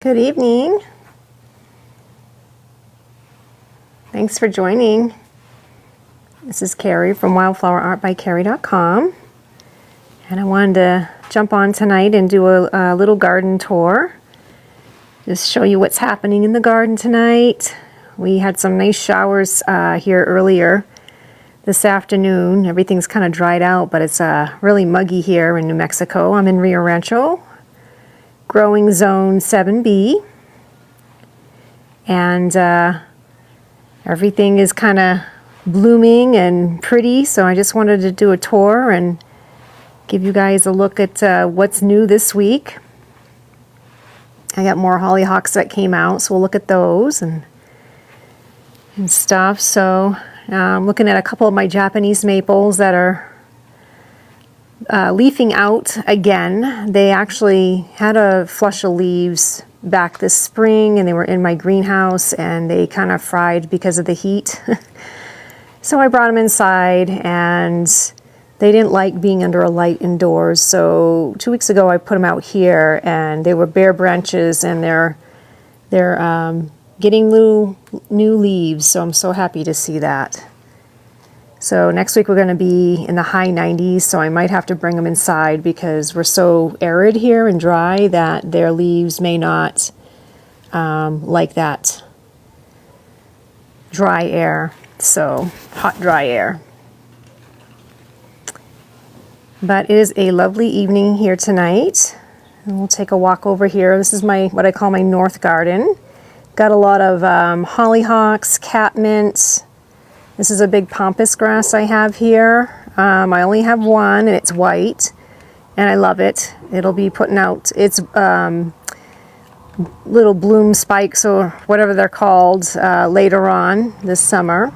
Good evening. Thanks for joining. This is Carrie from wildflowerartbycarrie.com, and I wanted to jump on tonight and do a little garden tour. Just show you what's happening in the garden tonight. We had some nice showers here earlier this afternoon. Everything's kind of dried out, but it's really muggy here in New Mexico. I'm in Rio Rancho, growing zone 7B, and everything is kind of blooming and pretty, so I just wanted to do a tour and give you guys a look at what's new this week. I got more hollyhocks that came out, so we'll look at those and stuff. So I'm looking at a couple of my Japanese maples that are leafing out again. They actually had a flush of leaves back this spring, and they were in my greenhouse, and they kind of fried because of the heat. So I brought them inside, and they didn't like being under a light indoors. So 2 weeks ago I put them out here, and they were bare branches, and they're getting new leaves. So I'm so happy to see that. So next week we're going to be in the high 90s, so I might have to bring them inside because we're so arid here and dry that their leaves may not like that dry air, so hot, dry air. But it is a lovely evening here tonight, and we'll take a walk over here. This is what I call my north garden. Got a lot of hollyhocks, catmint. This is a big pampas grass I have here. I only have one, and it's white, and I love it. It'll be putting out its little bloom spikes, or whatever they're called, later on this summer.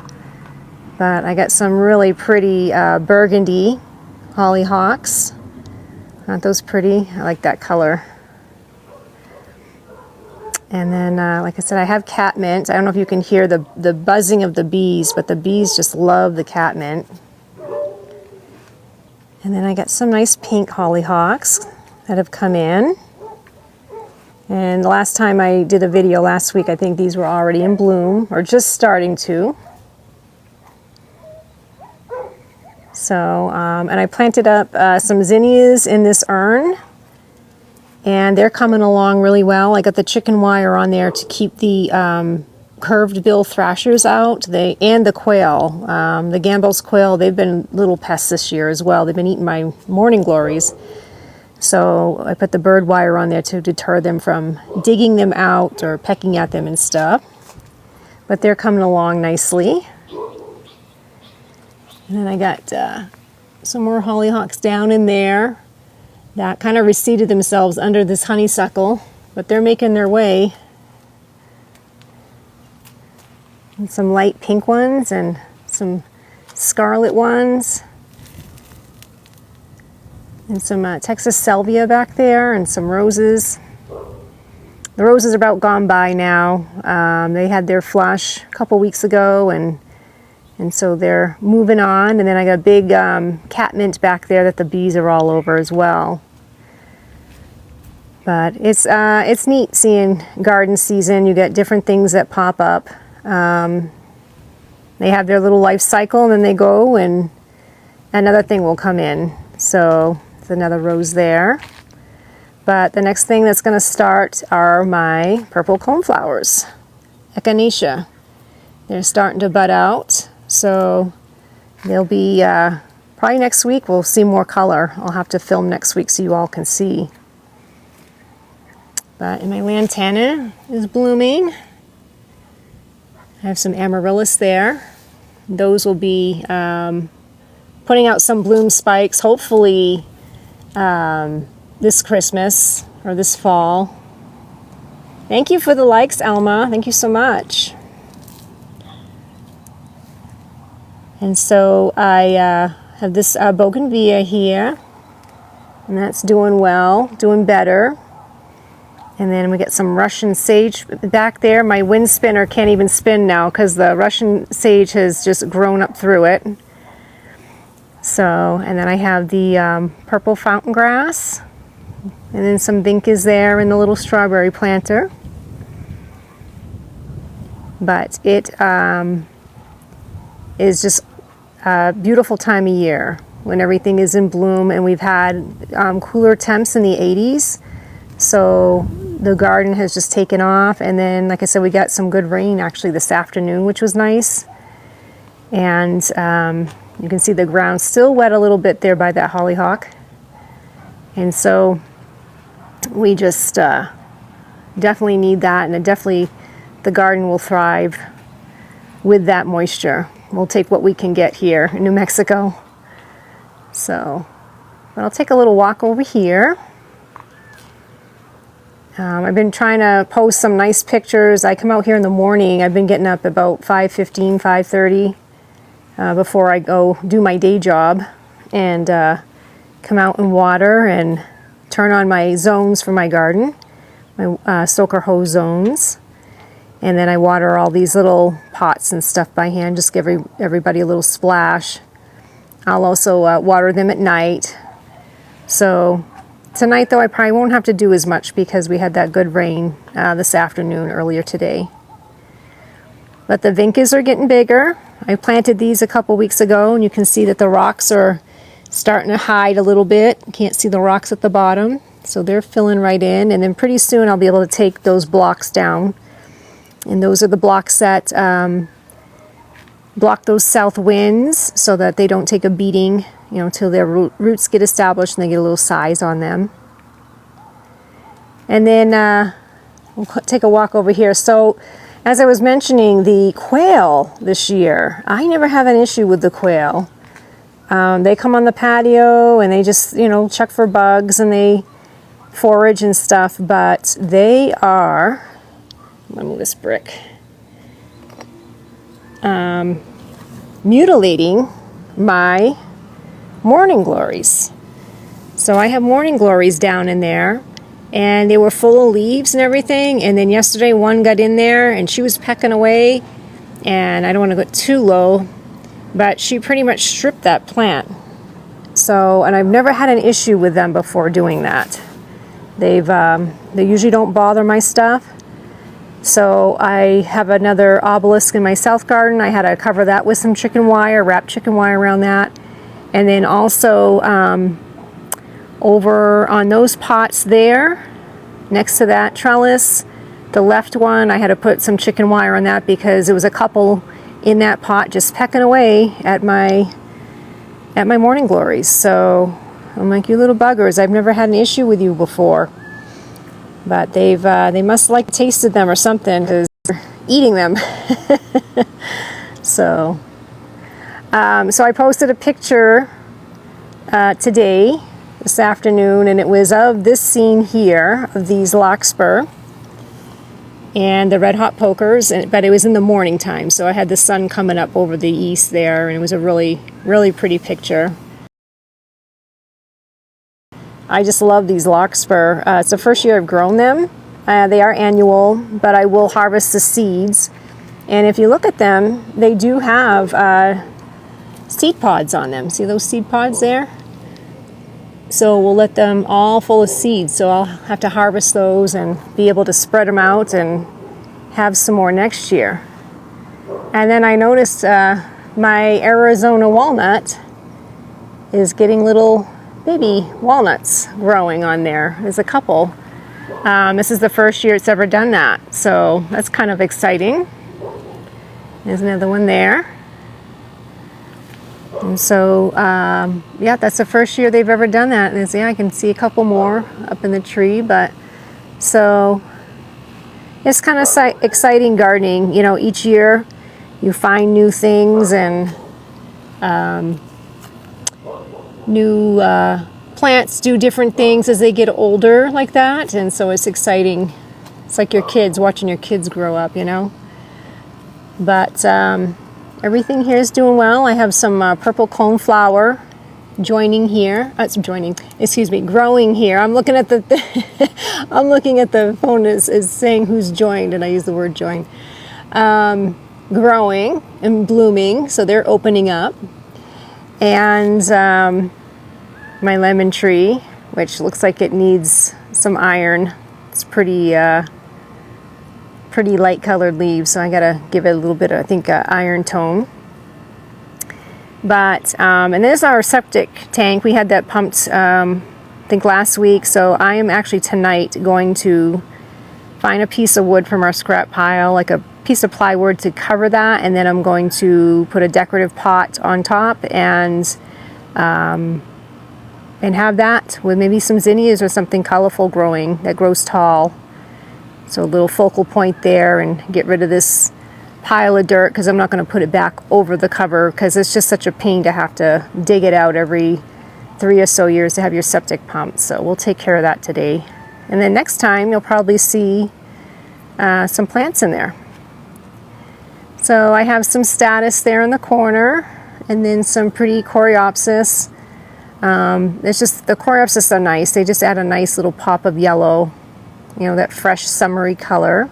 But I got some really pretty burgundy hollyhocks. Aren't those pretty? I like that color. And then, like I said, I have catmint. I don't know if you can hear the buzzing of the bees, but the bees just love the catmint. And then I got some nice pink hollyhocks that have come in. And the last time I did a video last week, I think these were already in bloom, or just starting to. So, and I planted up some zinnias in this urn, and they're coming along really well. I got the chicken wire on there to keep the curved bill thrashers out, and the quail. The Gambel's quail, they've been little pests this year as well. They've been eating my morning glories. So I put the bird wire on there to deter them from digging them out or pecking at them and stuff. But they're coming along nicely. And then I got some more hollyhocks down in there that kind of reseated themselves under this honeysuckle, but they're making their way. And some light pink ones and some scarlet ones. And some Texas salvia back there, and some roses. The roses are about gone by now. They had their flush a couple weeks ago, and so they're moving on. And then I got a big catmint back there that the bees are all over as well. But it's neat seeing garden season. You get different things that pop up. They have their little life cycle, and then they go, and another thing will come in. So there's another rose there. But the next thing that's going to start are my purple coneflowers, echinacea. They're starting to bud out. So they'll be, probably next week we'll see more color. I'll have to film next week so you all can see. But my lantana is blooming. I have some amaryllis there. Those will be putting out some bloom spikes, hopefully this Christmas or this fall. Thank you for the likes, Alma. Thank you so much. And so I have this bougainvillea here, and that's doing well, doing better. And then we get some Russian sage back there. My wind spinner can't even spin now because the Russian sage has just grown up through it. So, and then I have the purple fountain grass. And then some vincas there in the little strawberry planter. But it is just a beautiful time of year when everything is in bloom, and we've had cooler temps in the 80s. So the garden has just taken off, and then, like I said, we got some good rain actually this afternoon, which was nice. And you can see the ground still wet a little bit there by that hollyhock. And so we just definitely need that, and the garden will thrive with that moisture. We'll take what we can get here in New Mexico. So, but I'll take a little walk over here. I've been trying to post some nice pictures. I come out here in the morning. I've been getting up about 5:15, 5:30 before I go do my day job, and come out and water and turn on my zones for my garden, my soaker hose zones. And then I water all these little pots and stuff by hand, just give everybody a little splash. I'll also water them at night. So tonight, though, I probably won't have to do as much because we had that good rain this afternoon earlier today. But the vincas are getting bigger. I planted these a couple weeks ago, and you can see that the rocks are starting to hide a little bit. You can't see the rocks at the bottom, so they're filling right in. And then pretty soon I'll be able to take those blocks down. And those are the blocks that block those south winds so that they don't take a beating, until their roots get established and they get a little size on them. And then we'll take a walk over here. So as I was mentioning, the quail this year, I never have an issue with the quail. They come on the patio and they just, check for bugs and they forage and stuff, but they are... I'm going to move this brick. Mutilating my morning glories. So I have morning glories down in there, and they were full of leaves and everything. And then yesterday one got in there and she was pecking away, and I don't want to go too low, but she pretty much stripped that plant. So, and I've never had an issue with them before doing that. They usually don't bother my stuff. So I have another obelisk in my south garden. I had to cover that with some chicken wire, wrap chicken wire around that. And then also over on those pots there, next to that trellis, the left one, I had to put some chicken wire on that because there was a couple in that pot just pecking away at my morning glories. So I'm like, you little buggers, I've never had an issue with you before. But they must like tasted them or something because they're eating them. So I posted a picture today, this afternoon, and it was of this scene here of these larkspur and the red hot pokers, but it was in the morning time, so I had the sun coming up over the east there, and it was a really, really pretty picture. I just love these larkspur. It's the first year I've grown them. They are annual, but I will harvest the seeds. And if you look at them, they do have seed pods on them. See those seed pods there? So we'll let them all full of seeds. So I'll have to harvest those and be able to spread them out and have some more next year. And then I noticed my Arizona walnut is getting little baby walnuts growing on there. There's a couple. This is the first year it's ever done that, so that's kind of exciting. There's another one there. And so, yeah, that's the first year they've ever done that. And I can see a couple more up in the tree, but so it's kind of exciting gardening. Each year you find new things and new plants do different things as they get older like that, and so it's exciting. It's like your kids, watching your kids grow up, But everything here is doing well. I have some purple coneflower growing here. I'm looking at the I'm looking at the phone is saying who's joined, and I use the word join. Growing and blooming, so they're opening up. And my lemon tree, which looks like it needs some iron. It's pretty pretty light colored leaves, so I gotta give it a little bit of, I think, iron tone. But and there's our septic tank. We had that pumped I think last week, so I am actually tonight going to find a piece of wood from our scrap pile, like a piece of plywood, to cover that, and then I'm going to put a decorative pot on top and have that with maybe some zinnias or something colorful growing that grows tall. So a little focal point there, and get rid of this pile of dirt, because I'm not going to put it back over the cover, because it's just such a pain to have to dig it out every 3 or so years to have your septic pumped. So we'll take care of that today. And then next time you'll probably see some plants in there. So I have some status there in the corner, and then some pretty coreopsis. It's just, the coreopsis are nice. They just add a nice little pop of yellow, you know, that fresh summery color.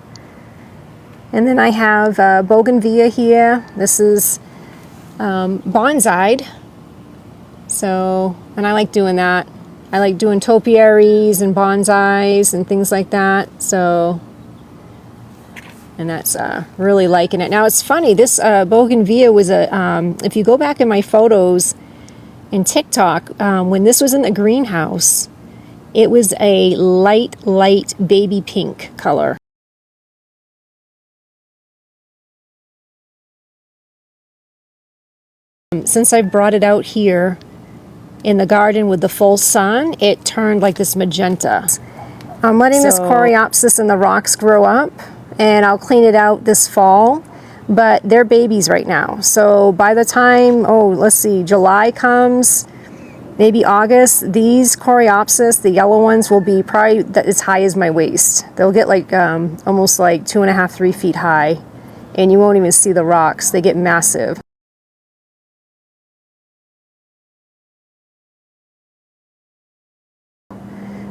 And then I have bougainvillea here. This is bonsai'd. So, and I like doing that. I like doing topiaries and bonsais and things like that. So, and that's really liking it. Now it's funny, this bougainvillea was if you go back in my photos in TikTok, when this was in the greenhouse, it was a light baby pink color. Since I brought it out here in the garden with the full sun, it turned like this magenta. I'm letting this coreopsis and the rocks grow up, and I'll clean it out this fall, but they're babies right now. So by the time, let's see, July comes, maybe August, these coreopsis, the yellow ones, will be probably as high as my waist. They'll get like almost like 2.5, 3 feet high, and you won't even see the rocks. They get massive.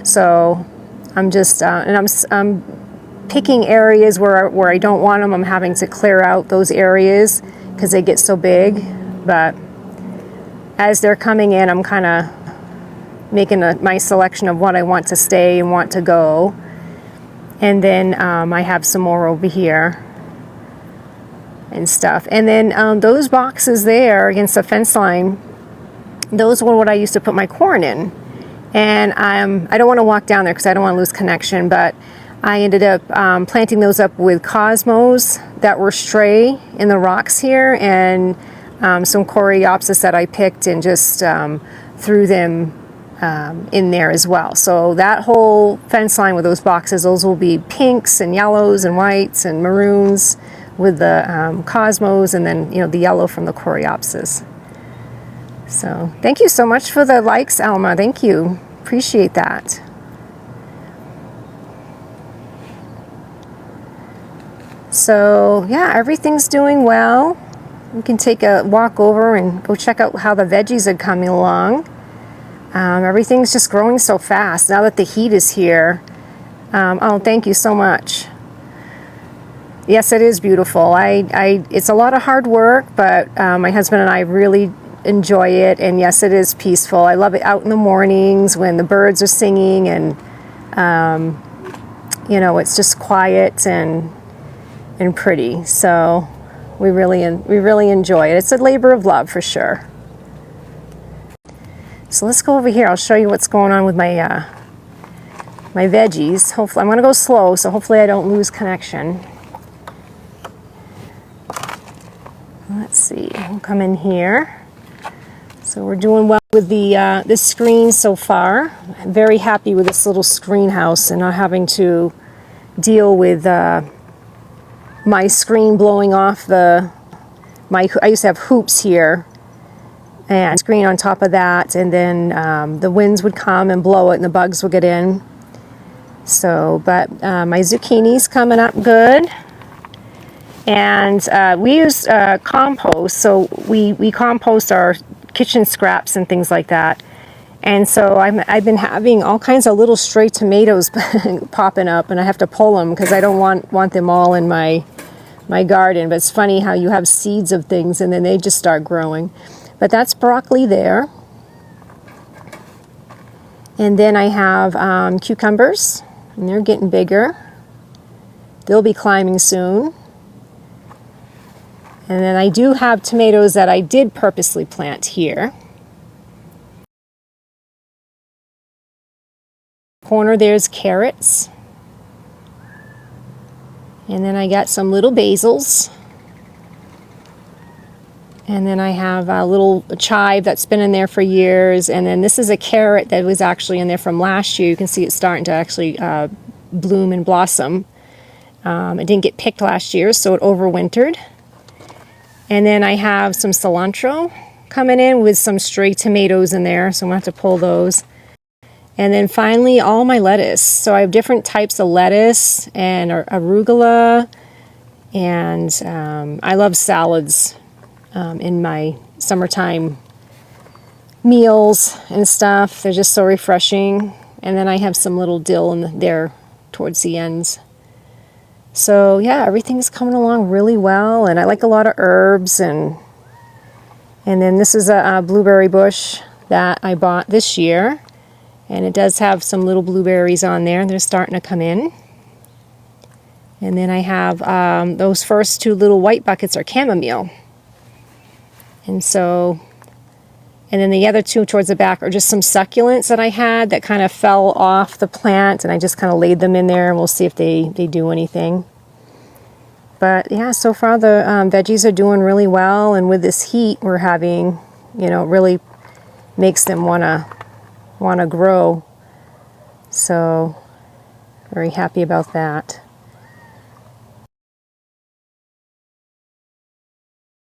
So I'm just, and I'm picking areas where I don't want them. I'm having to clear out those areas because they get so big. But as they're coming in, I'm kind of making my selection of what I want to stay and want to go. And then I have some more over here and stuff. And then those boxes there against the fence line, those were what I used to put my corn in. And I don't want to walk down there because I don't want to lose connection, but I ended up planting those up with cosmos that were stray in the rocks here, and some coreopsis that I picked and just threw them in there as well. So that whole fence line with those boxes, those will be pinks and yellows and whites and maroons with the cosmos, and then, you know, the yellow from the coreopsis. So thank you so much for the likes, Alma. Thank you. Appreciate that. So yeah, everything's doing well. We can take a walk over and go check out how the veggies are coming along. Everything's just growing so fast now that the heat is here. Oh, thank you so much. Yes, it is beautiful. It's a lot of hard work, but my husband and I really enjoy it, and yes, it is peaceful. I love it out in the mornings when the birds are singing, and you know, it's just quiet and pretty. So we really enjoy it. It's a labor of love for sure. So let's go over here. I'll show you what's going on with my my veggies. Hopefully, I'm going to go slow, so hopefully I don't lose connection. Let's see. We'll come in here. So we're doing well with the this screen so far. I'm very happy with this little screen house and not having to deal with my screen blowing off I used to have hoops here and screen on top of that, and then the winds would come and blow it and the bugs would get in. So, but my zucchini's coming up good. And we use compost, so we compost our kitchen scraps and things like that. And so I've been having all kinds of little stray tomatoes popping up, and I have to pull them because I don't want them all in my garden. But it's funny how you have seeds of things and then they just start growing. But that's broccoli there. And then I have cucumbers, and they're getting bigger. They'll be climbing soon. And then I do have tomatoes that I did purposely plant here. Corner there's carrots. And then I got some little basils. And then I have a little chive that's been in there for years. And then this is a carrot that was actually in there from last year. You can see it's starting to actually bloom and blossom. It didn't get picked last year, so it overwintered. And then I have some cilantro coming in with some stray tomatoes in there, so I'm going to have to pull those. And then finally, all my lettuce. So I have different types of lettuce and arugula. And I love salads. In my summertime meals and stuff. They're just so refreshing. And then I have some little dill in there towards the ends. So yeah, everything's coming along really well, and I like a lot of herbs. And then this is a blueberry bush that I bought this year, and it does have some little blueberries on there. They're starting to come in. And then I have those first two little white buckets are chamomile. And then the other two towards the back are just some succulents that I had that kind of fell off the plant, and I just kind of laid them in there, and we'll see if they do anything. But yeah, so far the veggies are doing really well, and with this heat we're having, it really makes them want to grow. So very happy about that.